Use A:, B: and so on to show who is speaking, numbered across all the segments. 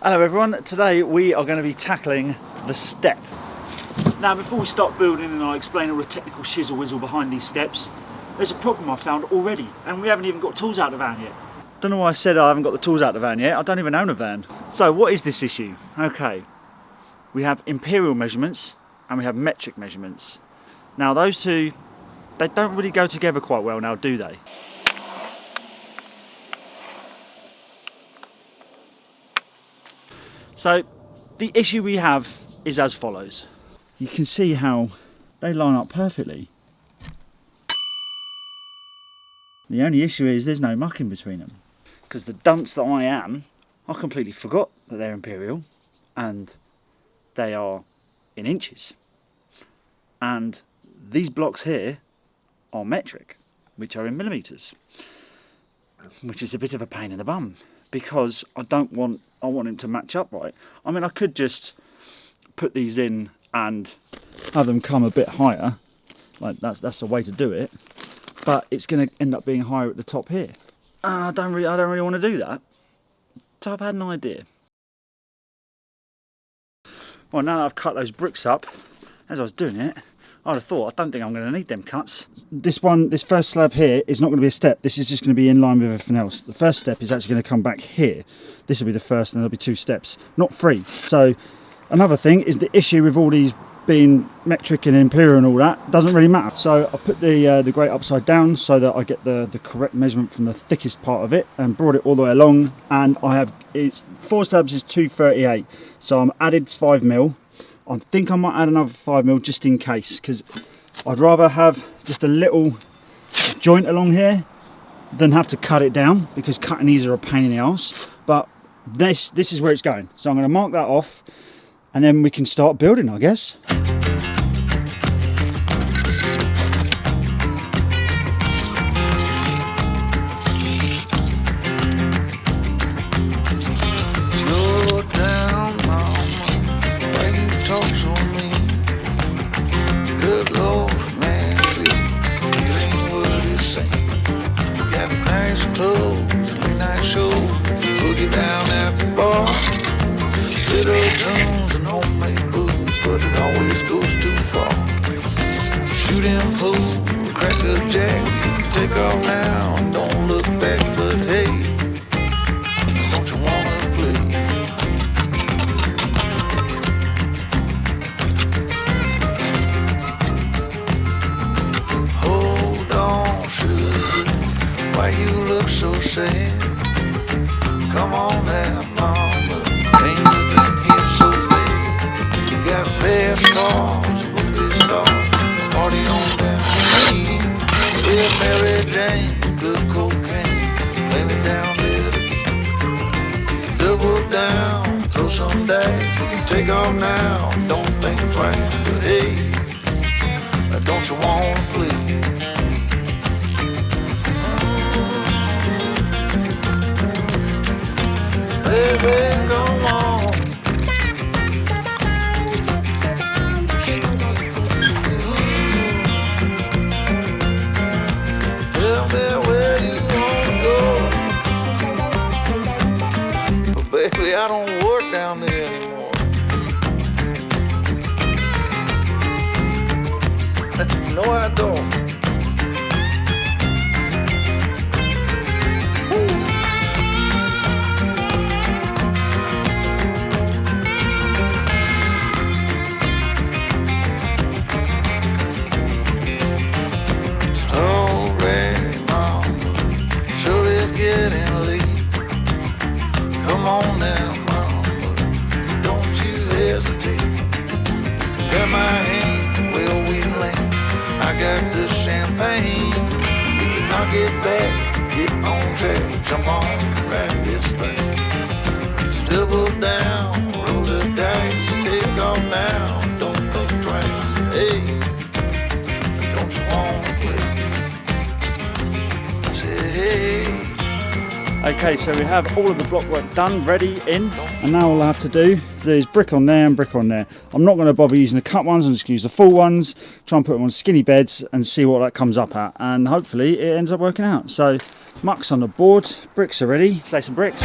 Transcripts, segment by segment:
A: Hello everyone, today we are going to be tackling the step. Now before we start building and I explain all the technical shizzle whizzle behind these steps, there's a problem I found already and we haven't even got tools out of the van yet. Don't know why I said I haven't got the tools out of the van yet, I don't even own a van. So what is this issue? Okay, we have imperial measurements and we have metric measurements. Now those two, they don't really go together quite well now, do they? So the issue we have is as follows. You can see how they line up perfectly. The only issue is there's no muck in between them. Because the dunce that I am, I completely forgot that they're imperial and they are in inches. And these blocks here are metric, which are in millimeters, which is a bit of a pain in the bum because I want them to match up right. I mean, I could just put these in and have them come a bit higher, like that's the way to do it. But it's going to end up being higher at the top here. I don't really want to do that. So I've had an idea. Well, now that I've cut those bricks up, as I was doing it, I'd have thought, I don't think I'm going to need them cuts. This first slab here is not going to be a step. This is just going to be in line with everything else. The first step is actually going to come back here. This will be the first and there'll be 2 steps, not 3. So another thing is the issue with all these being metric and imperial and all that doesn't really matter. So I put the grate upside down so that I get the correct measurement from the thickest part of it and brought it all the way along, and I have, it's 4 slabs is 238, so I'm added 5mm. I think I might add another 5mm just in case, because I'd rather have just a little joint along here than have to cut it down, because cutting these are a pain in the arse. But this is where it's going, so I'm going to mark that off and then we can start building, I guess.
B: Shooting pool, crack a jack, take off now, don't look back, but hey, don't you wanna play? Hold on, sugar, why you look so sad? Come on now, mama, ain't nothing here so bad. You got fast cars, movie stars, party on down the street. With Mary Jane, good cocaine, laying it down there again. Double down, throw some dice, take off now, don't think twice, but hey, don't you wanna play? Baby, come on. Tell me where you wanna go. But baby, I don't work down there anymore. No, I don't. Come on now, mama, don't you hesitate. Grab my hand, well we land. I got the champagne, we can knock it back, get on track, jump on and ride this thing. Double down, roll the dice, take off now, don't think twice. Hey, don't you wanna play? Say hey.
A: Okay, so we have all of the block work done, ready, in, and now all I have to do is brick on there and brick on there. I'm not going to bother using the cut ones, I'm just going to use the full ones, try and put them on skinny beds and see what that comes up at, and hopefully it ends up working out. So muck's on the board, bricks are ready. Let's lay some bricks.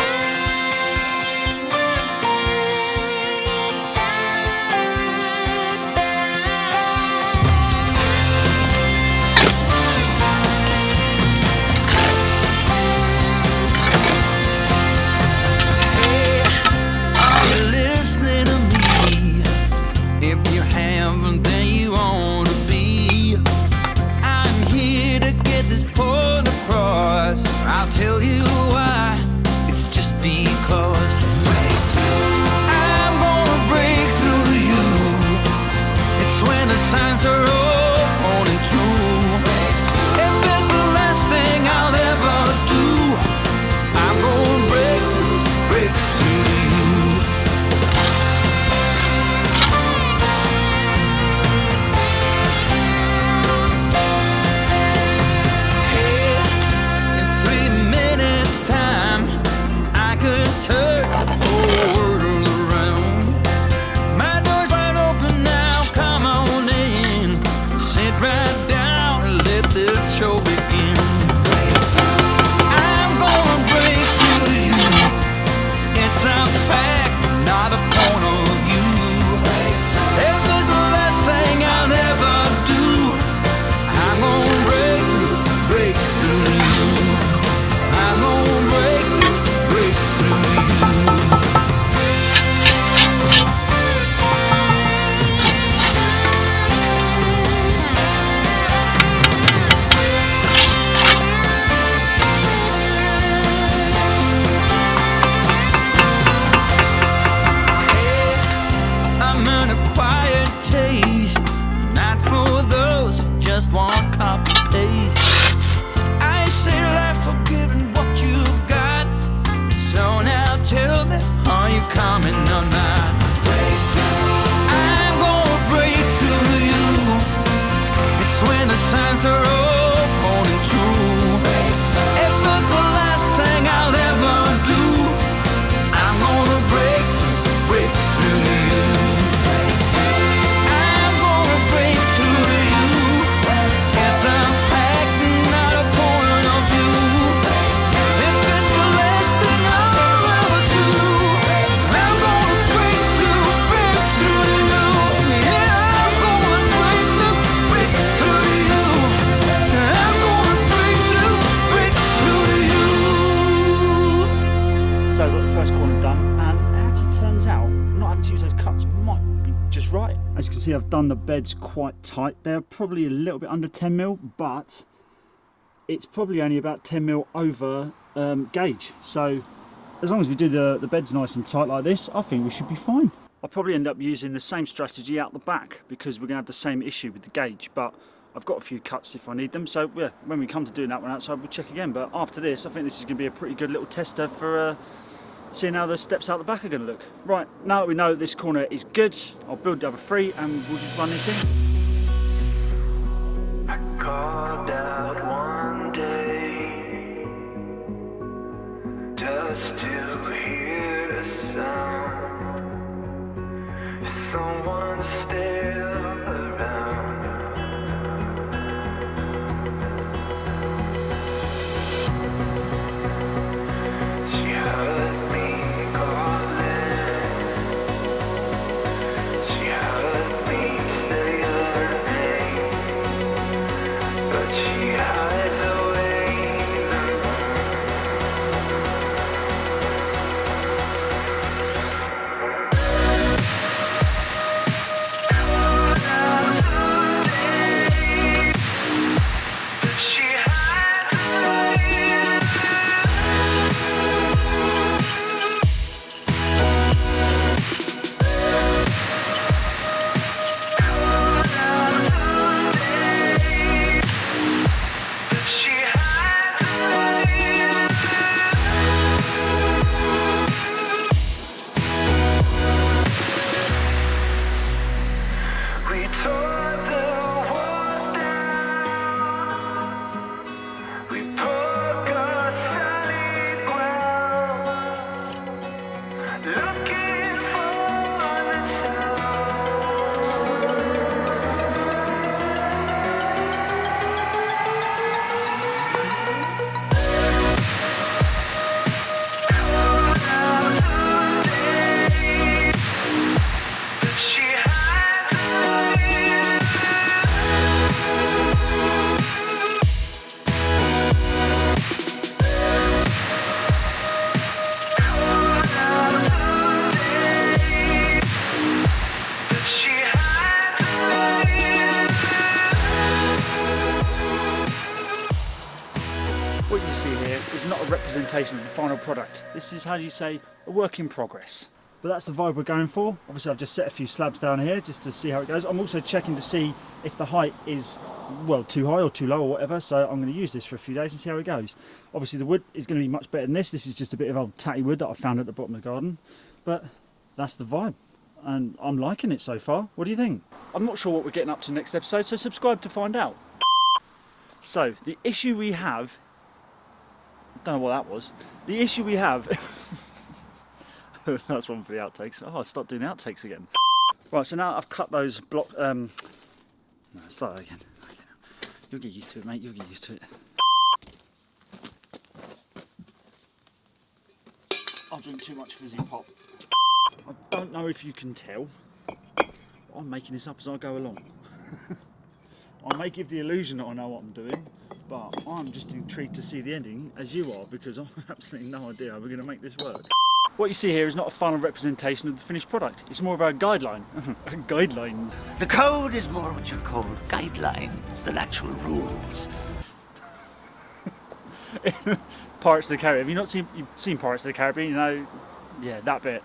C: not a point of view. If it's the last thing I'll ever do, I'm gonna break through you. I'm gonna break through you. I'm an acquired taste, not for those who just want copy paste. I say life for giving what you've got. So now tell me, are you coming or not? I'm gonna break through you. It's when the signs are all holding true. If it's the last thing I'll ever do, I'm gonna break through you. I'm gonna break through you. It's a fact, not a point of view. If it's the last thing I'll ever do, I'm gonna break through you. Yeah, I'm gonna break through you. I'm gonna break through you.
A: So I've got the first corner done, and it actually turns out not having to use those cuts might be just right. As you can see, I've done the beds quite tight. They're probably a little bit under 10mm, but it's probably only about 10mm over gauge. So as long as we do the beds nice and tight like this, I think we should be fine. I'll probably end up using the same strategy out the back because we're going to have the same issue with the gauge, but I've got a few cuts if I need them. So yeah, when we come to doing that one outside, we'll check again. But after this, I think this is going to be a pretty good little tester for seeing how the steps out the back are going to look. Right, now that we know that this corner is good, I'll build the other three and we'll just run this in.
C: I called out one day just to hear a sound. Is someone still around? She heard me calling. She heard me say her name, but she hides away now. She hides We tore the walls down. We broke our solid ground, looking for the sound. She hides She hides
A: What you see here is not a representation of the final product. This is, how do you say, a work in progress. But that's the vibe we're going for. Obviously I've just set a few slabs down here just to see how it goes. I'm also checking to see if the height is, well, too high or too low or whatever. So I'm going to use this for a few days and see how it goes. Obviously the wood is going to be much better than this. This is just a bit of old tatty wood that I found at the bottom of the garden. But that's the vibe. And I'm liking it so far. What do you think? I'm not sure what we're getting up to next episode, so subscribe to find out. So the issue we have, I don't know what that was. The issue we have, that's one for the outtakes. Oh, I stopped doing the outtakes again. Right, so now I've cut those block. No, start that again. You'll get used to it, mate. You'll get used to it. I'll drink too much fizzy pop. don't know if you can tell, I'm making this up as I go along. I may give the illusion that I know what I'm doing, but I'm just intrigued to see the ending, as you are, because I have absolutely no idea how we're going to make this work. What you see here is not a final representation of the finished product. It's more of a guideline. Guidelines.
D: The code is more what you call guidelines than actual rules.
A: Pirates of the Caribbean. Have you not seen? You've seen Pirates of the Caribbean, you know? Yeah, that bit.